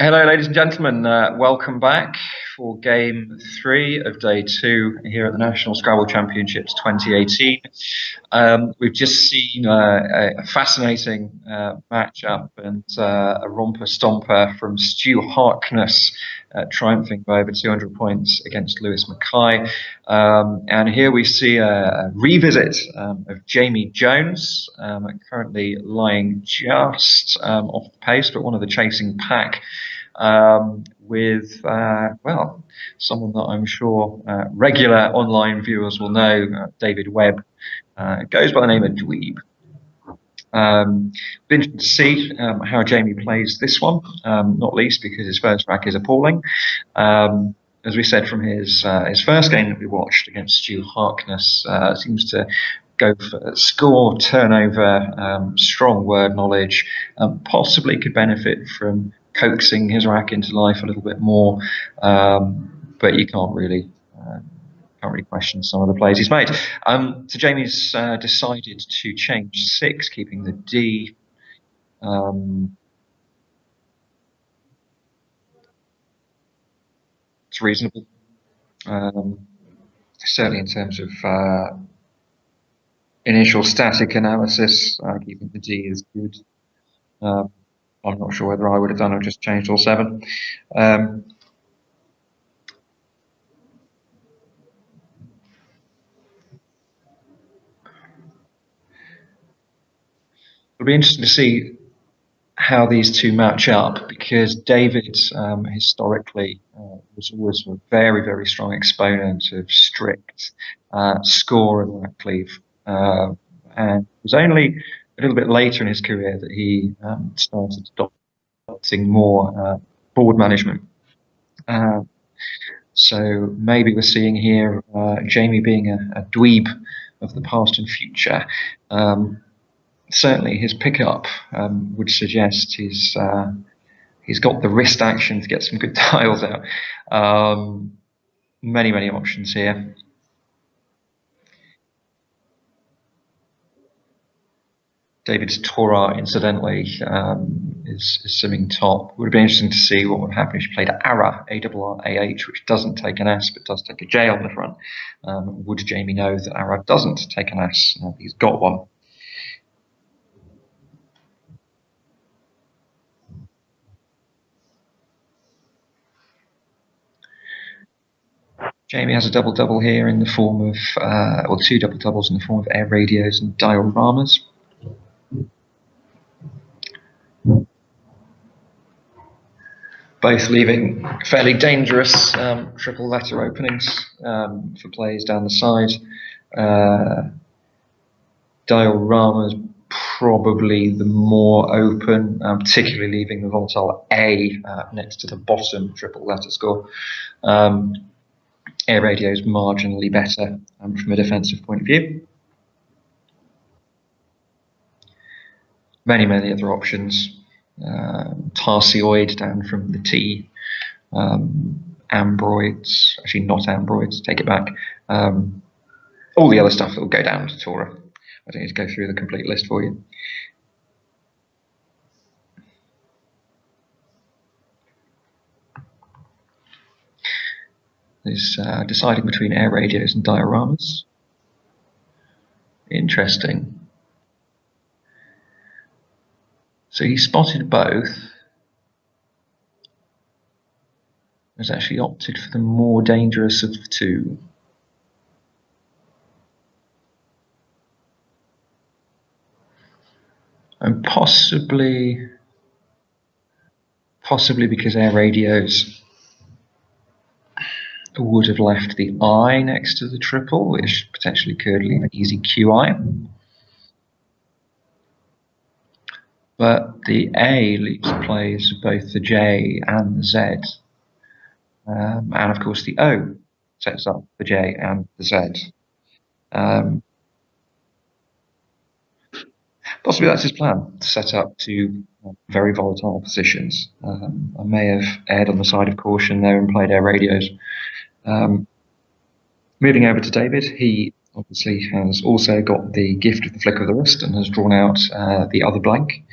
Hello, ladies and gentlemen. Welcome back for game 3 of day 2 here at the National Scrabble Championships 2018. We've just seen a fascinating matchup and a romper stomper from Stu Harkness triumphing by over 200 points against Lewis Mackay. And here we see a revisit of Jamie Jones, currently lying just off the pace, but one of the chasing pack. With well, someone that I'm sure regular online viewers will know, David Webb, goes by the name of Dweeb. Be interesting to see how Jamie plays this one, not least because his first rack is appalling. As we said from his first game that we watched against Stu Harkness, seems to go for score, turnover, strong word knowledge, possibly could benefit from coaxing his rack into life a little bit more, but you can't really question some of the plays he's made. So Jamie's decided to change 6, keeping the D. It's reasonable, certainly in terms of initial static analysis. Keeping the D is good. I'm not sure whether I would have done or just changed all 7. It'll be interesting to see how these two match up, because David historically was always a very, very strong exponent of strict score and rack cleave, and it was only a little bit later in his career that he started adopting more board management. So maybe we're seeing here Jamie being a dweeb of the past and future. Certainly his pickup would suggest he's got the wrist action to get some good tiles out. Many options here. David's Torah, incidentally, is simming top. Would have been interesting to see what would happen if you played Ara, A-R-R-A-H, which doesn't take an S but does take a J on the front. Would Jamie know that Ara doesn't take an S? He's got one. Jamie has a double-double here in the form of, or 2 double-doubles in the form of air radios and dioramas. Both leaving fairly dangerous triple letter openings for plays down the side. Dioramas probably the more open, particularly leaving the volatile A next to the bottom triple letter score. Air radio is marginally better from a defensive point of view. Many other options. Tarsioid down from the T. Ambroids, actually not ambroids, take it back. All the other stuff that will go down to Torah. I don't need to go through the complete list for you. Is deciding between air radios and dioramas. Interesting. So he spotted both. Has actually opted for the more dangerous of the 2. And possibly because air radios would have left the I next to the triple, which potentially could leave an easy QI. But the A leaves plays both the J and the Z. And of course the O sets up the J and the Z. Possibly that's his plan, to set up 2 very volatile positions. I may have erred on the side of caution there and played air radios. Moving over to David, he obviously has also got the gift of the flick of the wrist and has drawn out the other blank.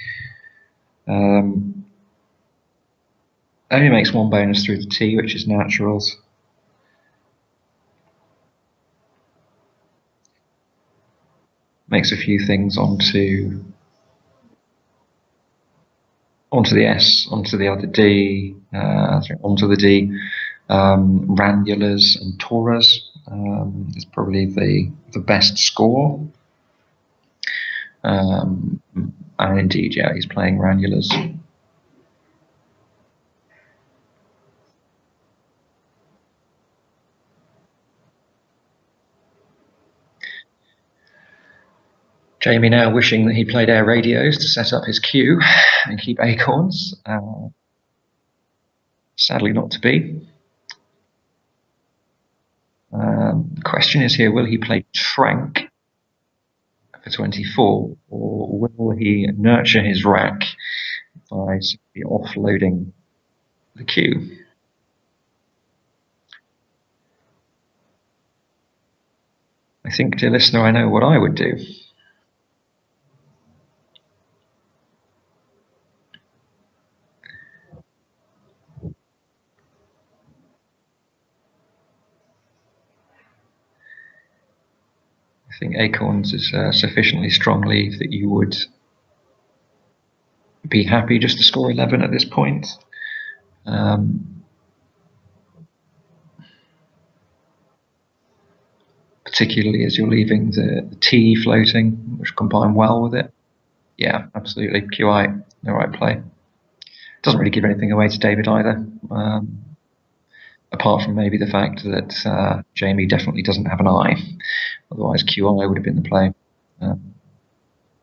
Only makes one bonus through the T, which is naturals. Makes a few things onto the S, onto the other D, onto the D. Ranulas and Tauras is probably the best score. And indeed, yeah, he's playing Ranulas. Jamie now wishing that he played air radios to set up his queue and keep acorns. Sadly not to be. The question is here, will he play Trank for 24, or will he nurture his rack by simply offloading the queue? I think, dear listener, I know what I would do. I think acorns is a sufficiently strong lead that you would be happy just to score 11 at this point. Particularly as you're leaving the T floating, which combine well with it. Yeah, absolutely. QI, the right play. Doesn't really give anything away to David either, apart from maybe the fact that Jamie definitely doesn't have an I. Otherwise, QI would have been the play. Or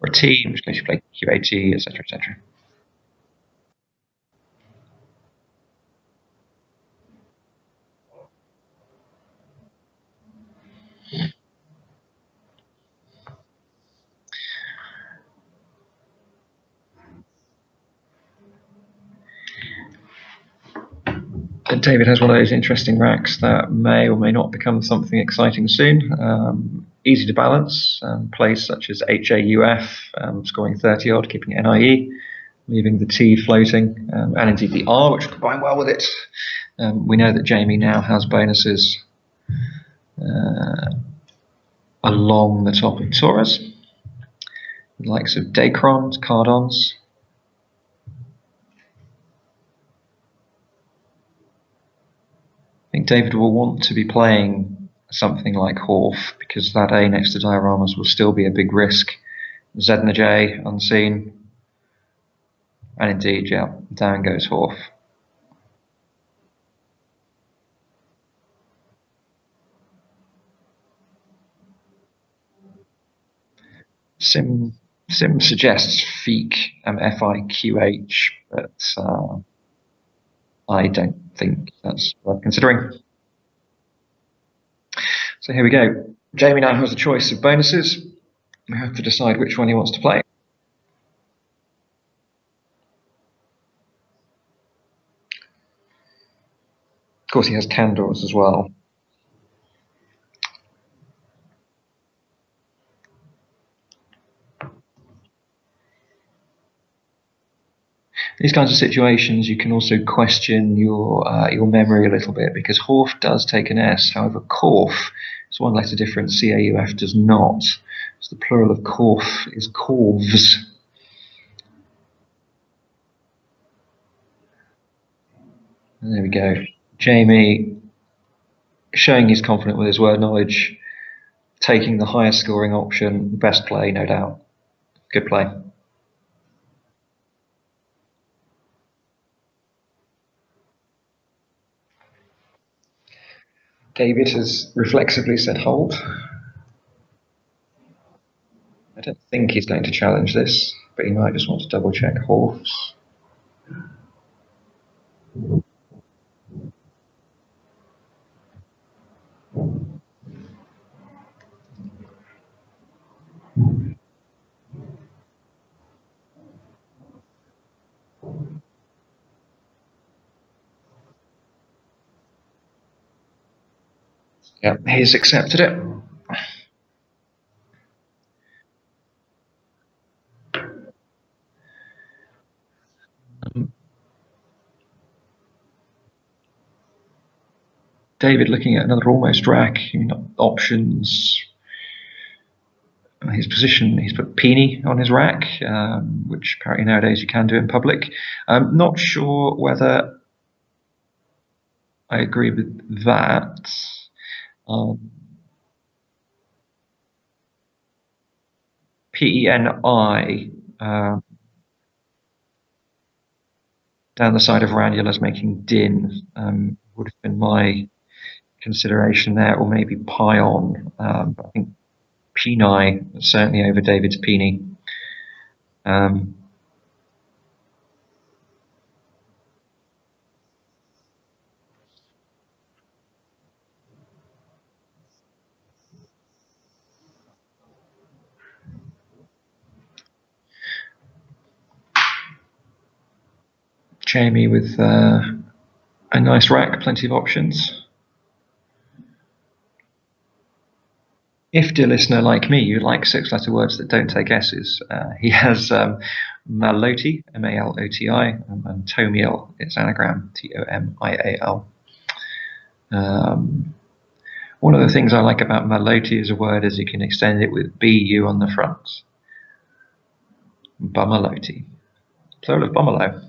a T, in which case you play QAT, etc., etc. David has one of those interesting racks that may or may not become something exciting soon. Easy to balance, plays such as HAUF, scoring 30 odd, keeping it NIE, leaving the T floating, and indeed the R, which combine well with it. We know that Jamie now has bonuses along the top of Taurus, the likes of Dacrons, Cardons. I think David will want to be playing something like Horf, because that A next to dioramas will still be a big risk. Z and the J, unseen. And indeed, yeah, down goes Horf. Sim suggests Feek, FIQH, but I don't think that's worth considering. So here we go. Jamie now has a choice of bonuses. We have to decide which one he wants to play. Of course, he has Candors as well. These kinds of situations, you can also question your memory a little bit, because Horf does take an S. However, Corf is one letter different. CAUF does not. So the plural of Corf is Corvs. And there we go. Jamie showing he's confident with his word knowledge, taking the highest scoring option, the best play, no doubt. Good play. David has reflexively said hold. I don't think he's going to challenge this, but he might just want to double check horse. Yeah, he's accepted it. David looking at another almost rack. Options. His position, he's put Peony on his rack, which apparently nowadays you can do in public. I'm not sure whether I agree with that. PENI down the side of Ranula's making din would have been my consideration there, or maybe Pion. I think Peni certainly over David's Peony. Jamie with a nice rack, plenty of options. If, dear listener, like me, you like 6-letter words that don't take S's, he has Maloti, M-A-L-O-T-I, and Tomiel, it's anagram, T-O-M-I-A-L. One of the things I like about Maloti as a word is you can extend it with B-U on the front. Bumaloti, plural of bumalo.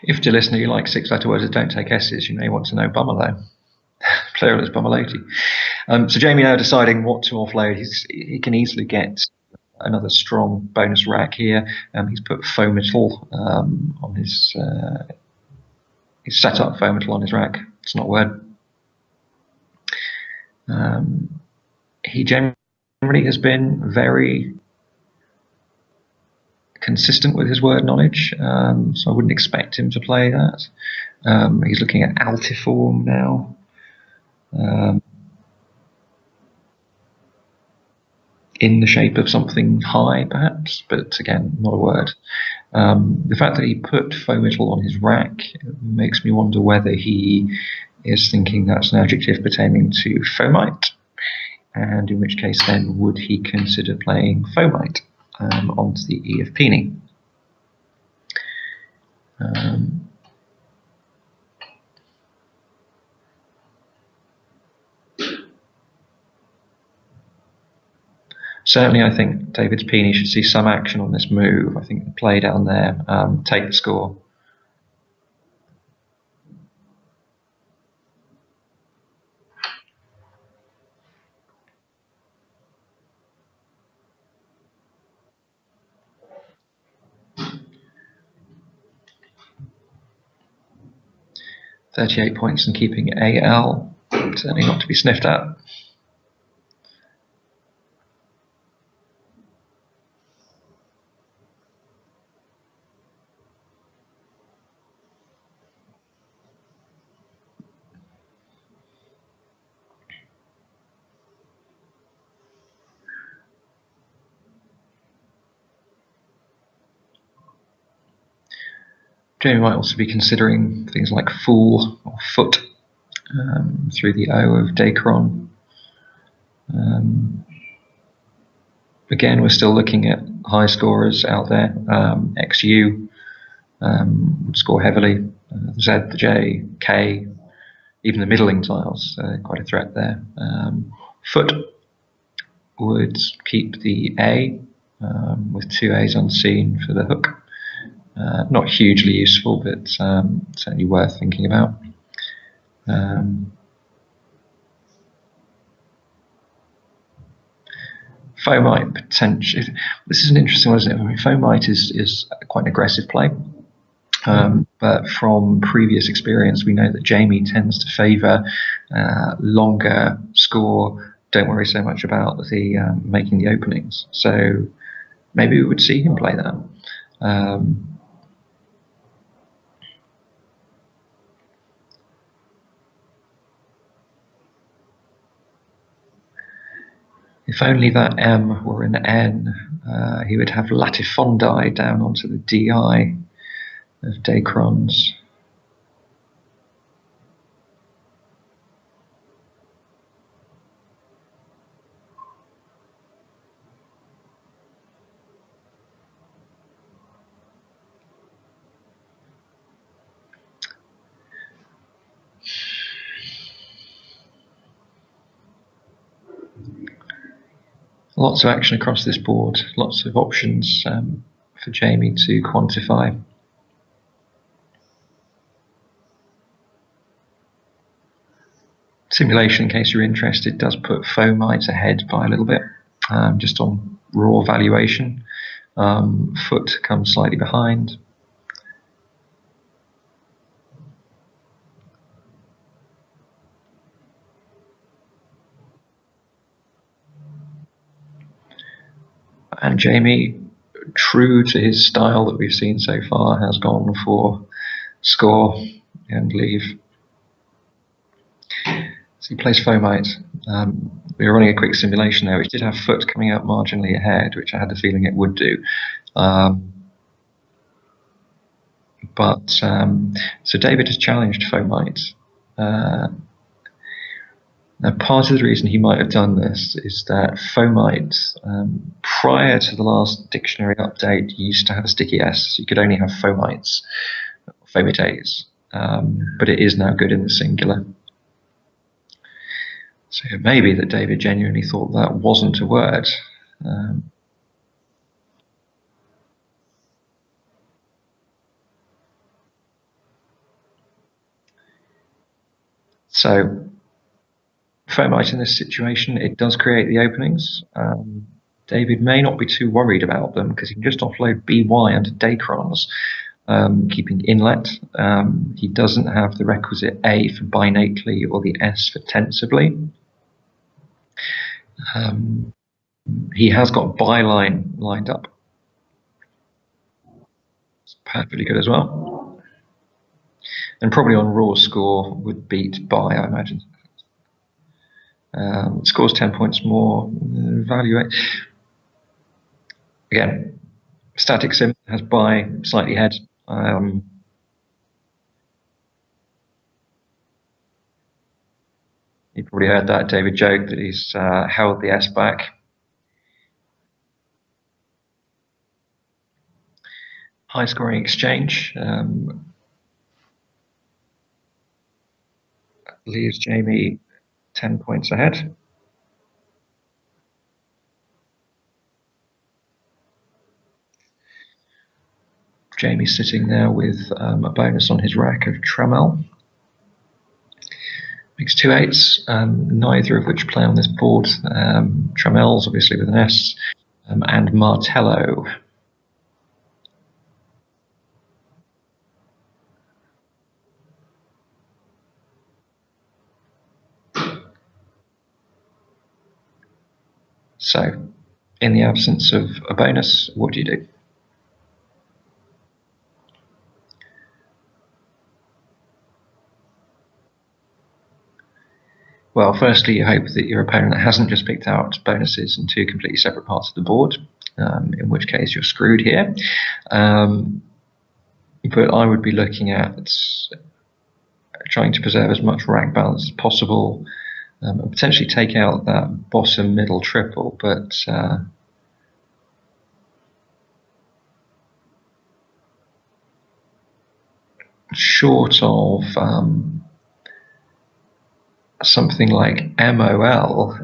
If, dear listener, you like 6-letter words that don't take S's, you may want to know bumalo. Plural is bumaloti. So Jamie now deciding what to offload. He can easily get another strong bonus rack here. He's put Fomital on his. He's set up Fomital on his rack. It's not a word. He generally has been very consistent with his word knowledge, so I wouldn't expect him to play that. He's looking at Altiform now. In the shape of something high, perhaps, but again, not a word. The fact that he put Fomital on his rack makes me wonder whether he is thinking that's an adjective pertaining to fomite, and in which case then would he consider playing fomite onto the E of Peony. Certainly, I think David's Peony should see some action on this move. I think the play down there, take the score. .38 points and keeping AL, certainly not to be sniffed at. Jamie might also be considering things like fool or foot through the O of Dacron. Again, we're still looking at high scorers out there. XU would score heavily. Z, the J, K, even the middling tiles, quite a threat there. Foot would keep the A with 2 A's unseen for the hook. Not hugely useful, but certainly worth thinking about. Fomite potential. This is an interesting one, isn't it? I mean, Fomite is quite an aggressive play, but from previous experience, we know that Jamie tends to favour longer score. Don't worry so much about the making the openings. So maybe we would see him play that. If only that M were an N, he would have latifondi down onto the DI of Dacrons. Lots of action across this board, lots of options for Jamie to quantify. Simulation, in case you're interested, does put Fomite ahead by a little bit, just on raw valuation. Foot comes slightly behind. And Jamie, true to his style that we've seen so far, has gone for score and leave. So he plays Fomite. We were running a quick simulation there, which did have Foot coming out marginally ahead, which I had the feeling it would do. So David has challenged Fomite. Now, part of the reason he might have done this is that Fomite, prior to the last dictionary update, used to have a sticky S, so you could only have Fomites, Fomites, but it is now good in the singular. So it may be that David genuinely thought that wasn't a word. So Fomite in this situation, it does create the openings. David may not be too worried about them because he can just offload BY under Dacrons, keeping inlet. He doesn't have the requisite A for binately or the S for tensibly. He has got byline lined up. It's perfectly good as well. And probably on raw score would beat by, I imagine. Scores 10 points more. Evaluate. Again, static sim has by slightly ahead. You probably heard that David joke that he's held the S back. High scoring exchange leaves Jamie 10 points ahead. Jamie's sitting there with a bonus on his rack of Trammell. Makes 2 8s, neither of which play on this board. Trammell's obviously with an S, and Martello. So, in the absence of a bonus, what do you do? Well, firstly, you hope that your opponent hasn't just picked out bonuses in 2 completely separate parts of the board, in which case you're screwed here. But I would be looking at trying to preserve as much rack balance as possible, and potentially take out that bottom middle triple, but short of something like MOL,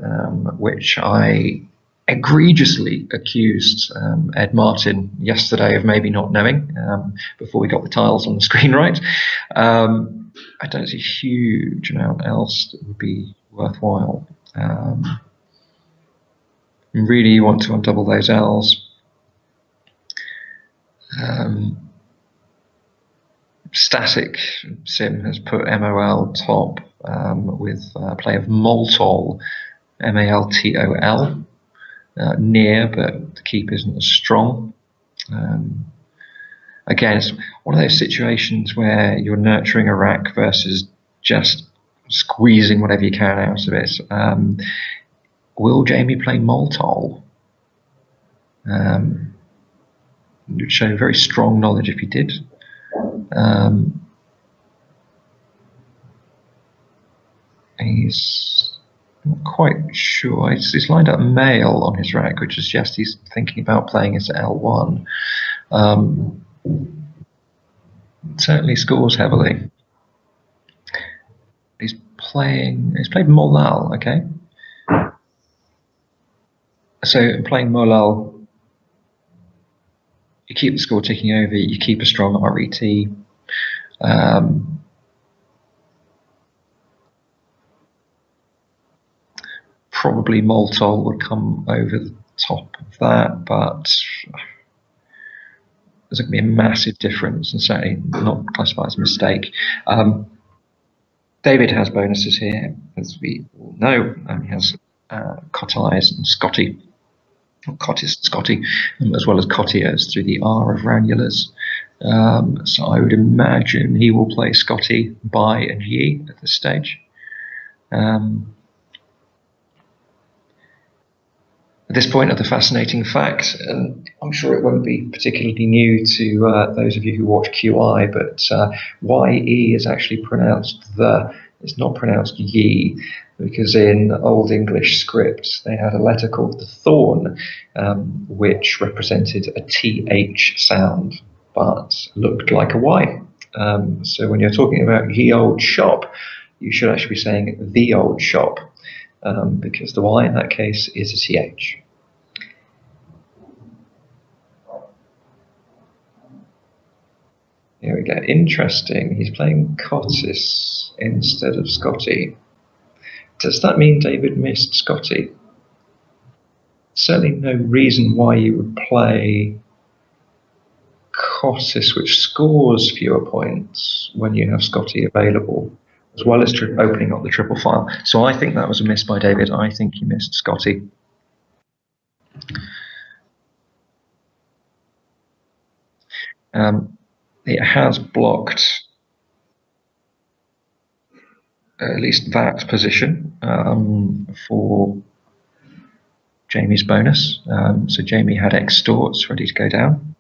which I egregiously accused Ed Martin yesterday of maybe not knowing before we got the tiles on the screen right. I don't see a huge amount else that would be worthwhile. Really, you want to undouble those L's. Static sim has put MOL top with play of Maltol, MALTOL, near, but the keep isn't as strong. Again, it's one of those situations where you're nurturing a rack versus just squeezing whatever you can out of it. Will Jamie play Maltol? It would show very strong knowledge if he did. He's not quite sure. He's lined up male on his rack, which suggests he's thinking about playing as L1. Certainly scores heavily. He's played Molal, okay. So in playing Molal, you keep the score ticking over, you keep a strong RET. Probably Moltol would come over the top of that, but there's going to be a massive difference, and certainly not classified as a mistake. David has bonuses here, as we all know. He has Cotties and Scotty, Cottis and Scotty, as well as Cottiers through the R of Ranulars. So I would imagine he will play Scotty, Bai, and Yi at this stage. At this point, the fascinating fact, and I'm sure it won't be particularly new to those of you who watch QI, but YE is actually pronounced the. It's not pronounced ye, because in Old English script they had a letter called the thorn, which represented a TH sound, but looked like a Y. So when you're talking about ye old shop, you should actually be saying the old shop. Because the Y in that case is a TH. Here we go. Interesting. He's playing Cottis instead of Scotty. Does that mean David missed Scotty? Certainly no reason why you would play Cottis, which scores fewer points when you have Scotty available, as well as opening up the triple file. So I think that was a miss by David. I think he missed Scotty. It has blocked at least that position for Jamie's bonus. So Jamie had extorts ready to go down.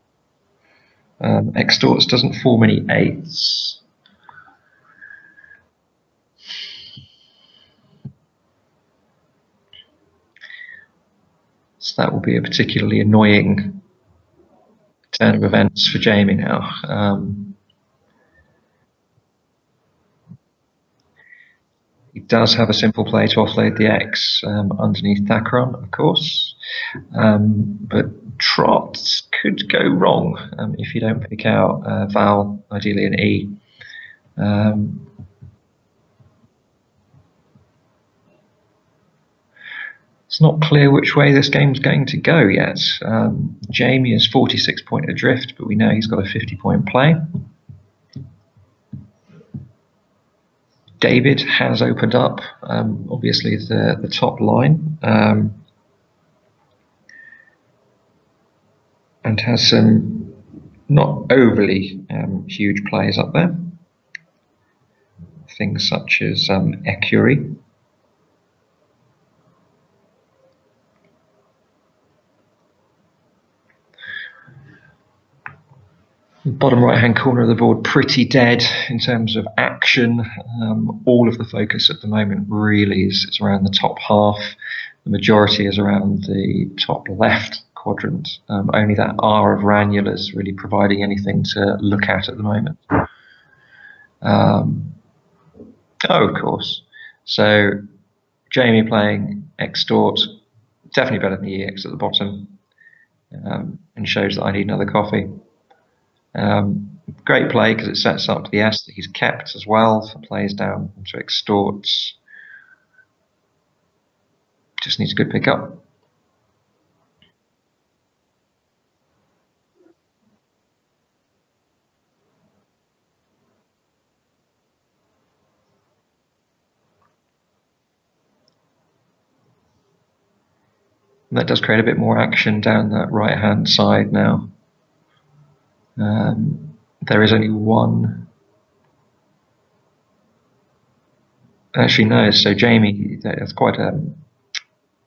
Extorts doesn't form any eights. So that will be a particularly annoying turn of events for Jamie now. He does have a simple play to offload the X underneath Thakron, of course. But trots could go wrong if you don't pick out Val, ideally an E. It's not clear which way this game's going to go yet. Jamie is 46 point adrift, but we know he's got a 50-point play. David has opened up, obviously, the top line, and has some not overly huge plays up there. Things such as Ecurie. Bottom right-hand corner of the board, pretty dead in terms of action. All of the focus at the moment really is around the top half. The majority is around the top left quadrant. Only that R of Ranulars really providing anything to look at the moment. Oh, of course. So Jamie playing extort, definitely better than the EX at the bottom, and shows that I need another coffee. Great play because it sets up the S that he's kept as well for plays down into extorts. Just needs a good pickup. And that does create a bit more action down that right hand side now. There is only one. Actually, no. So Jamie, that's quite a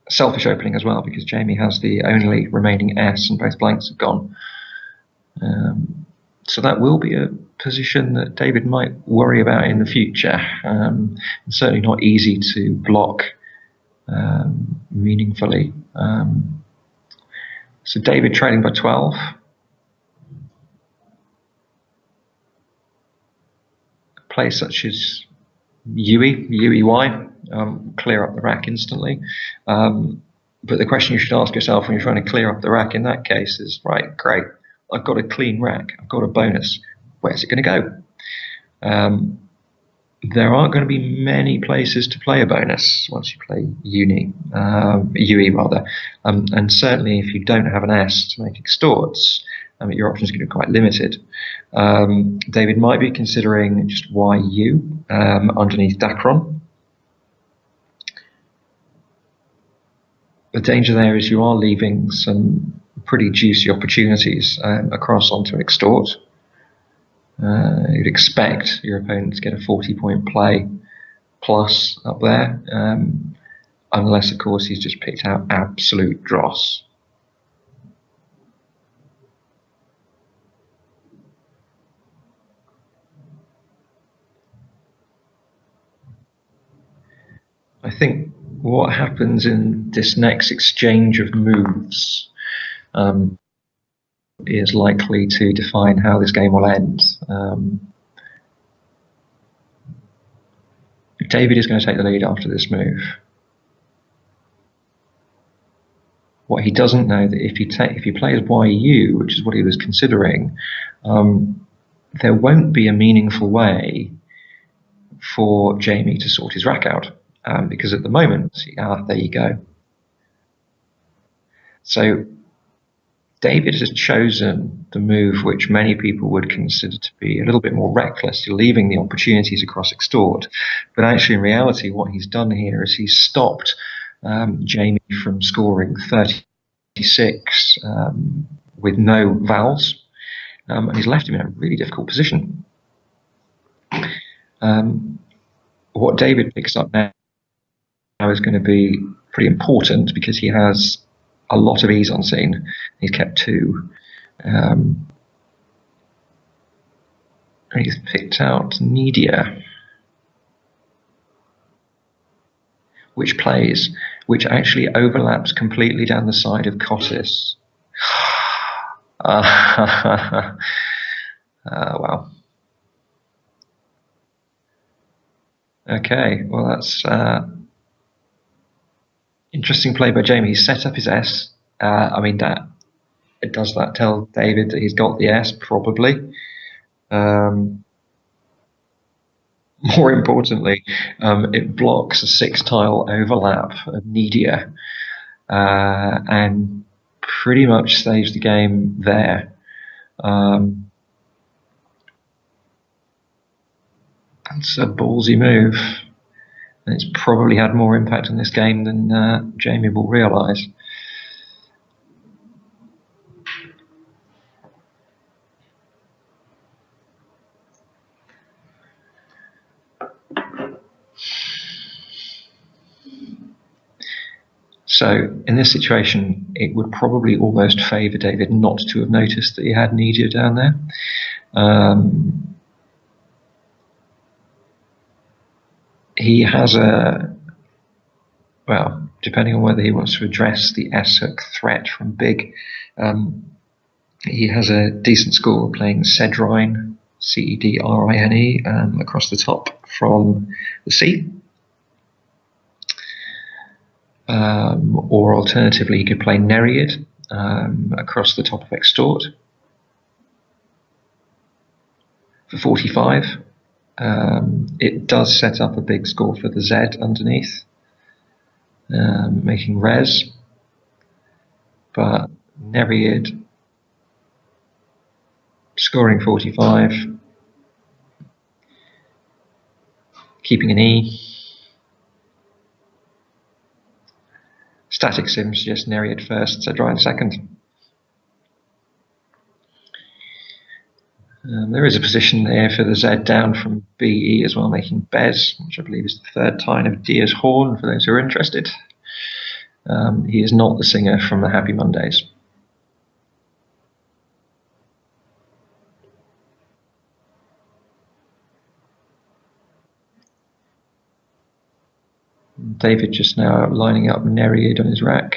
selfish opening as well, because Jamie has the only remaining S and both blanks have gone. So that will be a position that David might worry about in the future. It's certainly not easy to block meaningfully. So David trailing by 12. Play such as UEY, clear up the rack instantly. But the question you should ask yourself when you're trying to clear up the rack in that case is, right, great, I've got a clean rack, I've got a bonus. Where's it going to go? There aren't going to be many places to play a bonus once you play UE rather, and certainly if you don't have an S to make extorts, your options are going to be quite limited. David might be considering just YU underneath Dacron. The danger there is you are leaving some pretty juicy opportunities across onto extort. You'd expect your opponent to get a 40-point play plus up there, unless of course he's just picked out absolute dross. I think what happens in this next exchange of moves is likely to define how this game will end. David is going to take the lead after this move. What he doesn't know that if he plays YU, which is what he was considering, there won't be a meaningful way for Jamie to sort his rack out, because at the moment, there you go. So David has chosen the move which many people would consider to be a little bit more reckless. You're leaving the opportunities across extort, but actually in reality what he's done here is he's stopped Jamie from scoring 36 with no vowels, and he's left him in a really difficult position. What David picks up now is going to be pretty important because he has a lot of ease on scene. He's kept 2. And he's picked out Needia, which actually overlaps completely down the side of Cottis. Wow. Okay, well that's interesting play by Jamie. He's set up his S. I mean, does that tell David that he's got the S? Probably. More importantly, it blocks a 6-tile overlap of Needia, and pretty much saves the game there. It's a ballsy move, and it's probably had more impact on this game than Jamie will realise. So in this situation, it would probably almost favour David not to have noticed that he had Needia down there. He has well, depending on whether he wants to address the S-hook threat from Big, he has a decent score playing Cedrine, Cedrine, across the top from the C. Or alternatively, he could play Nereid across the top of Extort for 45. It does set up a big score for the Z underneath, making res, but Nereid scoring 45, keeping an E. Static sim suggests Nereid first, Cedrine second. There is a position there for the Z down from BE as well, making Bez, which I believe is the 3rd tine of Deer's Horn, for those who are interested. He is not the singer from the Happy Mondays. David just now lining up Nereid on his rack.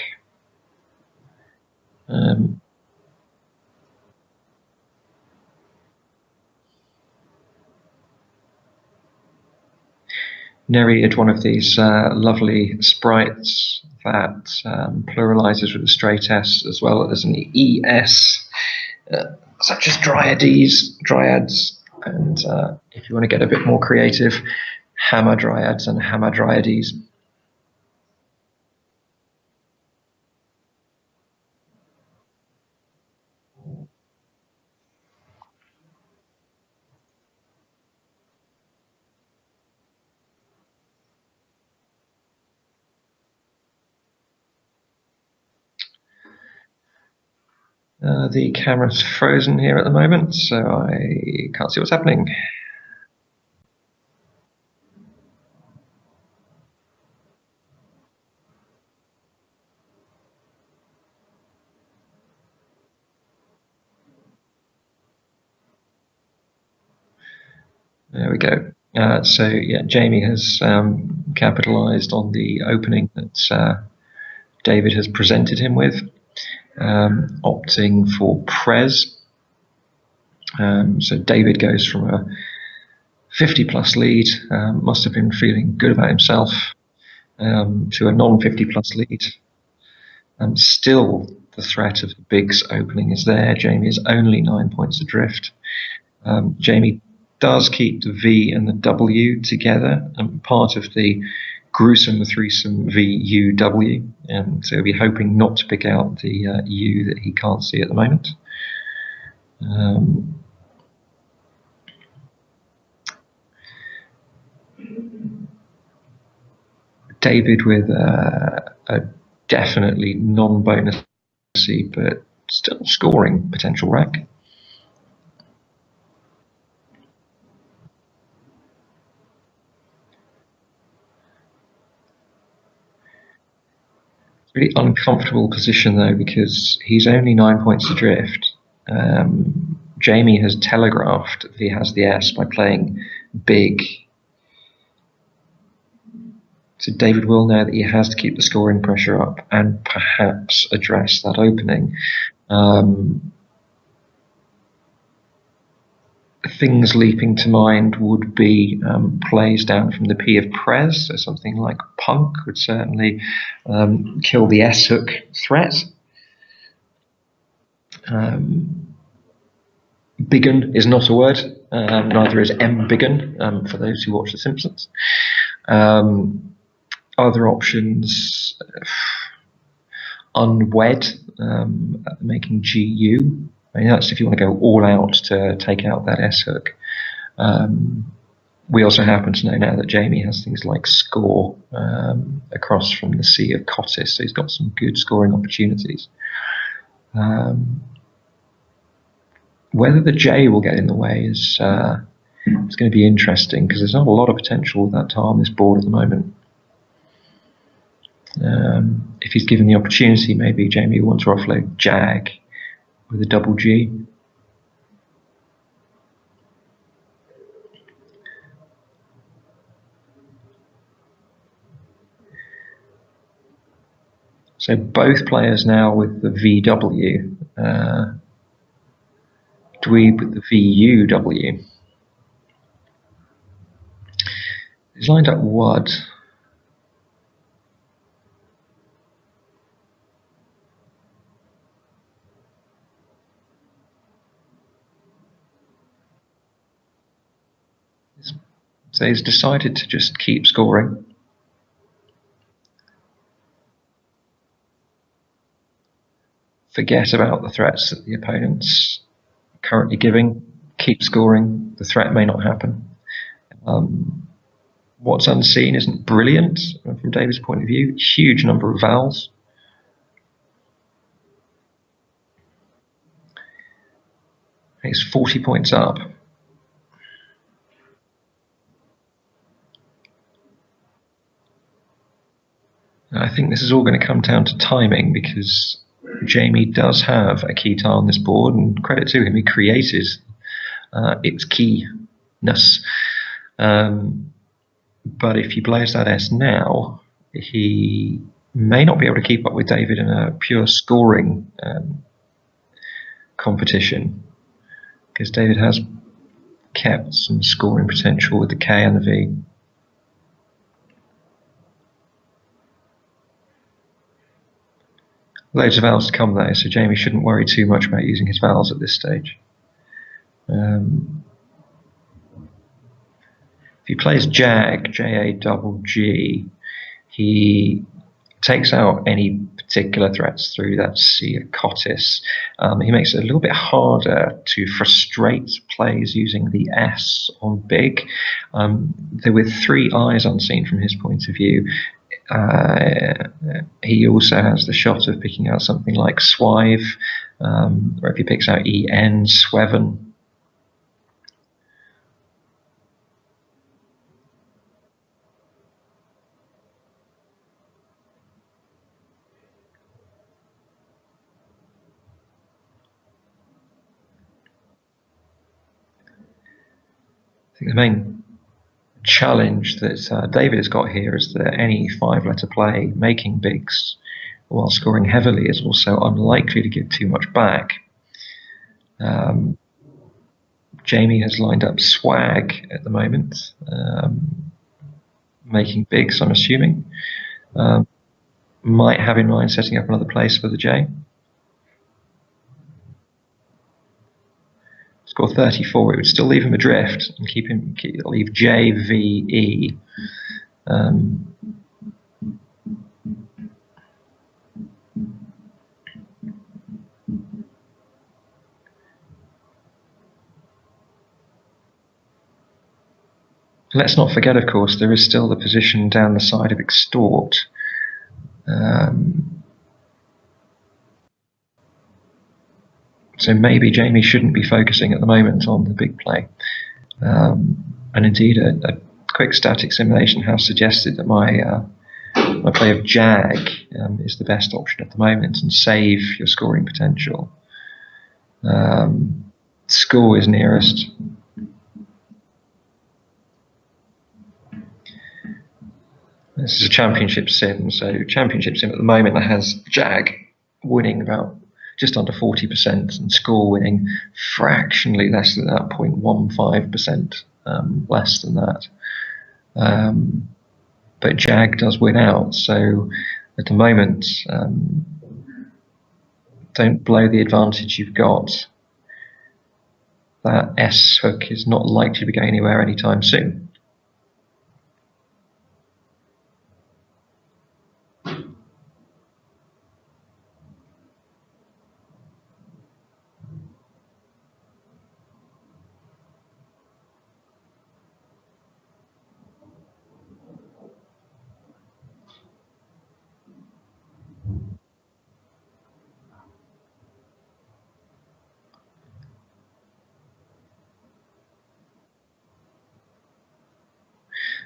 Nereid, one of these lovely sprites that pluralizes with a straight S as well as an ES, such as dryads, and if you want to get a bit more creative, hamadryads and hamadryades. The camera's frozen here at the moment, so I can't see what's happening. There we go. So yeah, Jamie has capitalised on the opening that David has presented him with, opting for Prez. So David goes from a 50+ lead, must have been feeling good about himself, to a non-50+ lead. Still, the threat of the bigs opening is there. Jamie is only 9 points adrift. Jamie does keep the V and the W together, and part of the gruesome threesome VUW, so he'll be hoping not to pick out the U that he can't see at the moment. David with a definitely non-bonusy but still scoring potential rack. Really uncomfortable position though, because he's only 9 points adrift. Jamie has telegraphed that he has the S by playing big. So David will know that he has to keep the scoring pressure up and perhaps address that opening. Things leaping to mind would be plays down from the P of Prez, so something like Punk would certainly kill the S hook threat. Biggin is not a word, neither is embiggen, for those who watch The Simpsons. Other options, unwed, making GU. I mean, that's if you want to go all out to take out that S hook. We also happen to know now that Jamie has things like score across from the C of Cottis, so he's got some good scoring opportunities. Whether the J will get in the way is it's going to be interesting, because there's not a lot of potential with that tile on this board at the moment. If he's given the opportunity, maybe Jamie will want to offload Jag with a double G. So both players now with the VW, Dweeb with the VUW. He's lined up Wad. So he's decided to just keep scoring. Forget about the threats that the opponent's currently giving. Keep scoring. The threat may not happen. What's unseen isn't brilliant from David's point of view. Huge number of vowels. He's 40 points up. I think this is all going to come down to timing, because Jamie does have a key tile on this board, and credit to him, he created its keyness. But if he plays that S now, he may not be able to keep up with David in a pure scoring competition, because David has kept some scoring potential with the K and the V. Loads of vowels to come though, so Jamie shouldn't worry too much about using his vowels at this stage. If he plays Jag, J-A-G-G, he takes out any particular threats through that C, Cottis. He makes it a little bit harder to frustrate plays using the S on big. There were 3 eyes unseen from his point of view. He also has the shot of picking out something like Swive, or if he picks out EN, Sweven. I think the main challenge that David has got here is that any 5-letter play making bigs while scoring heavily is also unlikely to give too much back. Jamie has lined up Swag at the moment, making bigs, I'm assuming. Might have in mind setting up another place for the J. Score 34, it would still leave him adrift and leave J, V, E. Let's not forget, of course, there is still the position down the side of Extort. So maybe Jamie shouldn't be focusing at the moment on the big play. And indeed, a quick static simulation has suggested that my play of Jag is the best option at the moment and save your scoring potential. Score is nearest. This is a championship sim, so championship sim at the moment has Jag winning about just under 40% and score winning fractionally less than that, 0.15% less than that. But Jag does win out, so at the moment, don't blow the advantage you've got. That S hook is not likely to be going anywhere anytime soon.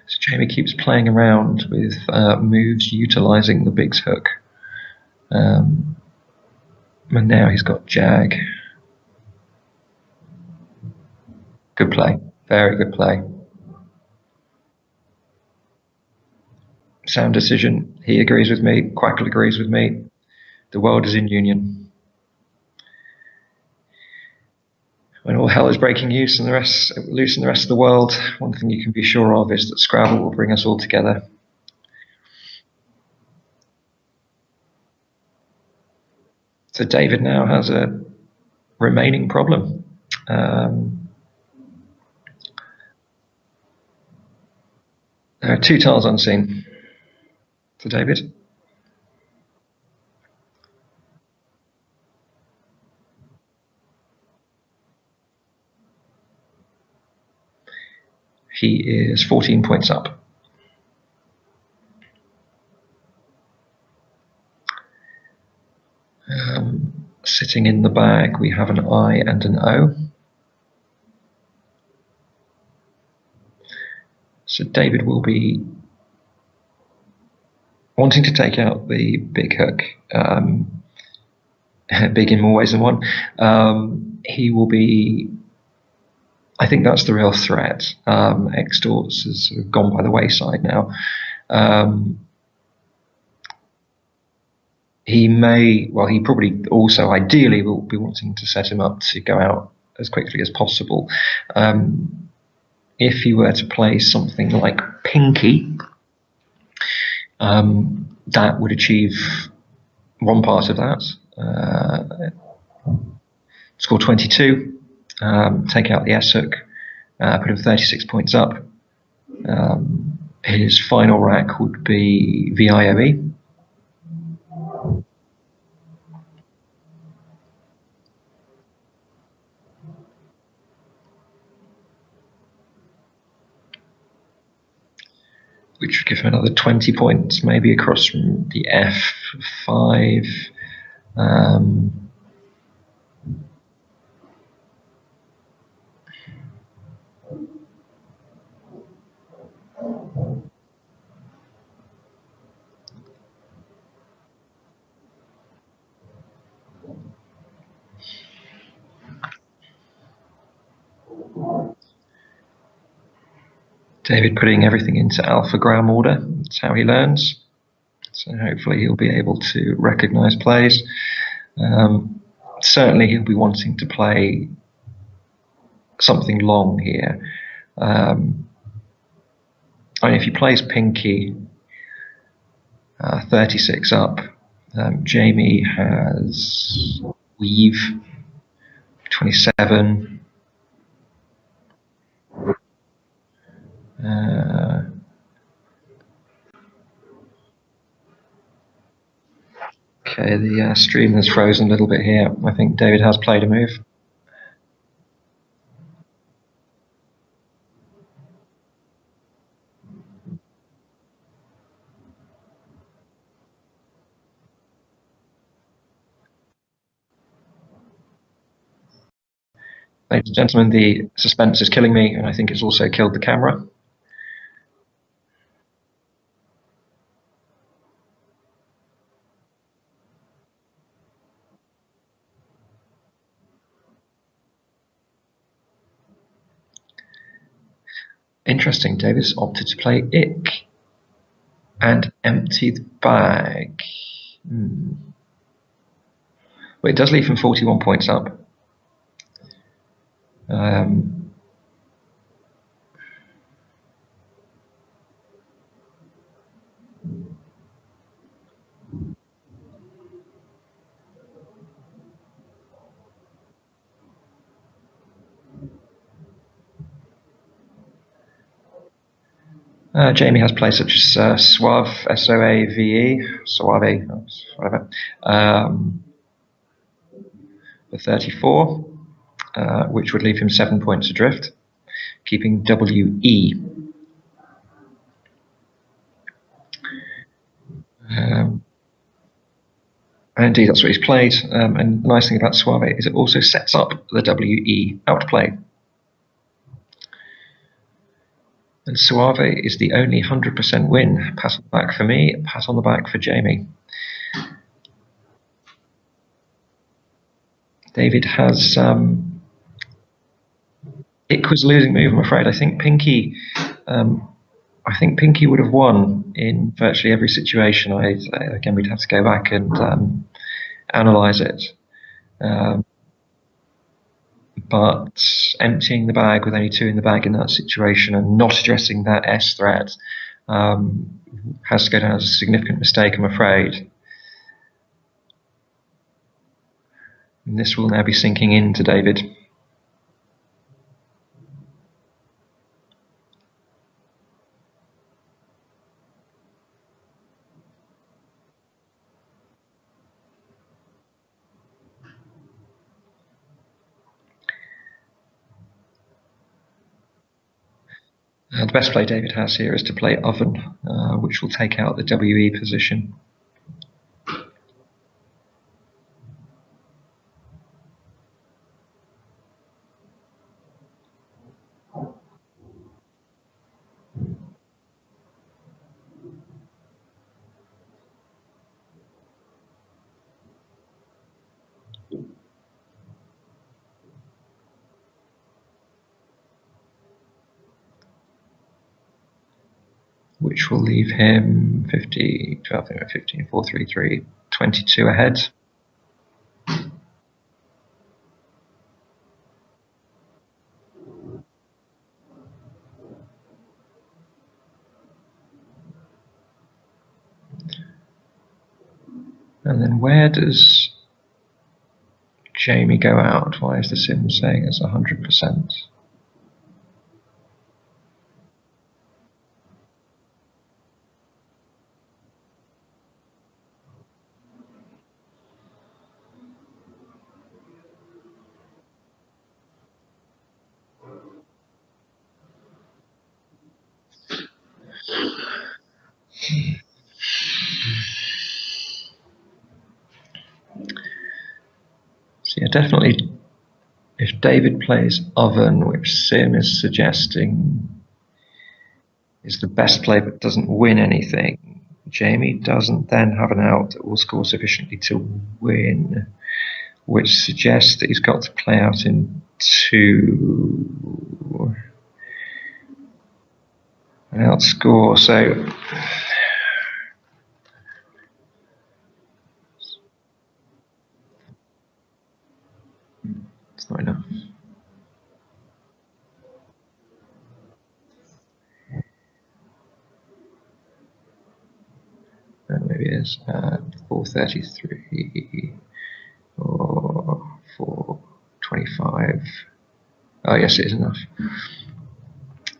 So Jamie keeps playing around with moves utilising the Big's hook. And now he's got Jag. Good play. Very good play. Sound decision. He agrees with me. Quackle agrees with me. The world is in union. When all hell is breaking loose and the rest of the world, one thing you can be sure of is that Scrabble will bring us all together. So David now has a remaining problem. There are 2 tiles unseen for David. He is 14 points up. Sitting in the bag, we have an I and an O. So David will be wanting to take out the big hook, big in more ways than one. He will be, I think that's the real threat. Extorts has sort of gone by the wayside now. He probably also ideally will be wanting to set him up to go out as quickly as possible. If he were to play something like Pinky, that would achieve one part of that. Score 22, take out the S hook, put him 36 points up. His final rack would be VIOE. Which would give him another 20 points, maybe across from the F5. David putting everything into alphagram order. That's how he learns. So hopefully he'll be able to recognize plays. Certainly he'll be wanting to play something long here. I mean, if he plays Pinky 36 up, Jamie has Weave 27. Okay, the stream has frozen a little bit here. I think David has played a move. Ladies and gentlemen, the suspense is killing me, and I think it's also killed the camera. Interesting, David's opted to play Ick and empty the bag. Well, it does leave him 41 points up. Jamie has plays such as Suave, S-O-A-V-E, Suave, whatever, for 34, which would leave him 7 points adrift, keeping W-E. And indeed, that's what he's played. And the nice thing about Suave is it also sets up the W-E outplay. And Suave is the only 100% win. Pat on the back for me, pat on the back for Jamie. David has Ick was a losing move, I'm afraid. I think Pinky would have won in virtually every situation. Again, we'd have to go back and analyze it. But emptying the bag with only 2 in the bag in that situation and not addressing that S threat has to go down as a significant mistake, I'm afraid. And this will now be sinking into David. The best play David has here is to play Oven, which will take out the WE position. Which will leave him 50, 12, 15, 4, 3, 3, 22 ahead. And then where does Jamie go out? Why is the sim saying it's 100%? So yeah, definitely if David plays oven, which sim is suggesting is the best play but doesn't win anything, Jamie doesn't then have an out that will score sufficiently to win, which suggests that he's got to play out in 2 and outscore. So it's not enough. Maybe it is 433 or 425. Oh yes, it is enough.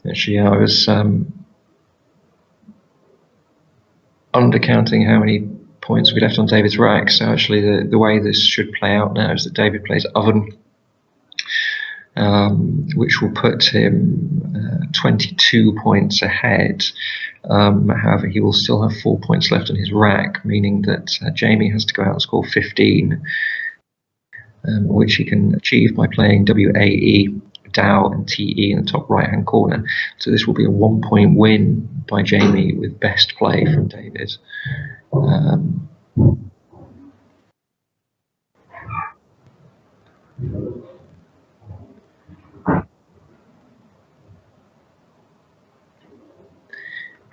Actually, I was undercounting how many points we left on David's rack. So actually, the way this should play out now is that David plays oven, which will put him 22 points ahead. However, he will still have 4 points left on his rack, meaning that Jamie has to go out and score 15, which he can achieve by playing WAE, Dow, and TE in the top right-hand corner. So this will be a 1-point win by Jamie with best play from David.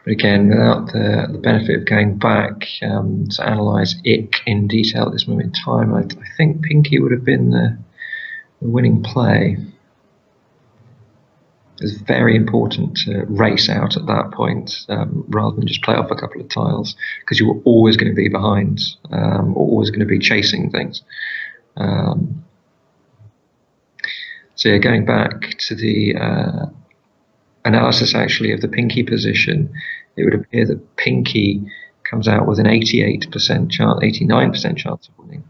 But again, without the benefit of going back to analyse Ick in detail at this moment in time, I think Pinky would have been the winning play. It's very important to race out at that point rather than just play off a couple of tiles, because you're always going to be behind or always going to be chasing things. So yeah, going back to the analysis actually of the Pinky position, it would appear that Pinky comes out with an 88% chance, 89% chance of winning.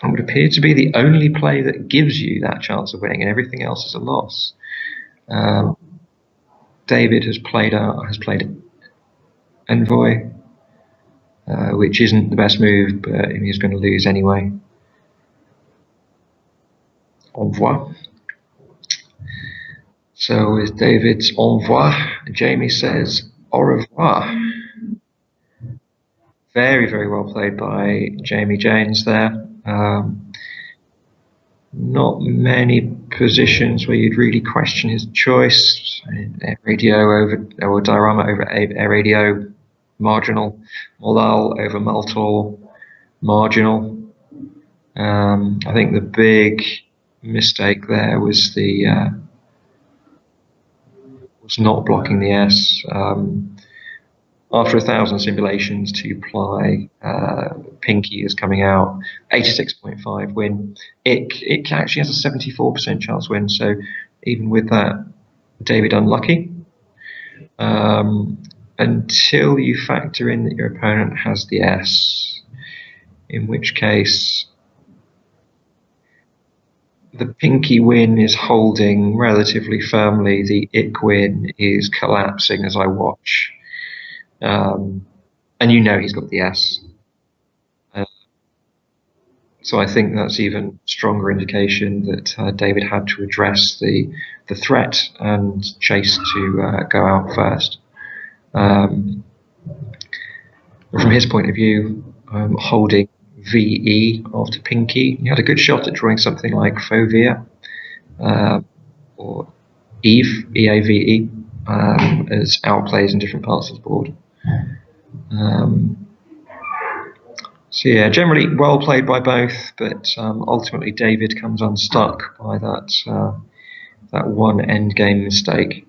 It would appear to be the only play that gives you that chance of winning, and everything else is a loss. David has played Envoy, which isn't the best move, but he's going to lose anyway. Envoy. So with David's Envoy, Jamie says au revoir. Very, very well played by Jamie Janes there. Not many positions where you'd really question his choice. Air radio over, or diorama over air radio, marginal. Molal over Multor, marginal. I think the big mistake there was was not blocking the S. After 1,000 simulations to apply, Pinky is coming out 86.5 win. It actually has a 74% chance win. So even with that, David unlucky. Until you factor in that your opponent has the S, in which case the Pinky win is holding relatively firmly. The Ick win is collapsing as I watch. And you know he's got the S. So I think that's even stronger indication that David had to address the threat and chase to go out first. From his point of view, holding VE after Pinky, he had a good shot at drawing something like Fovea or Eve, EAVE, as outplays in different parts of the board. So yeah, generally well played by both, but ultimately David comes unstuck by that one end game mistake.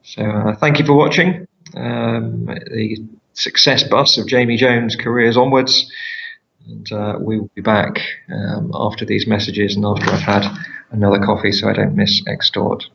So thank you for watching. the success bus of Jamie Jones' careers onwards. And we will be back after these messages and after I've had another coffee so I don't miss Extort.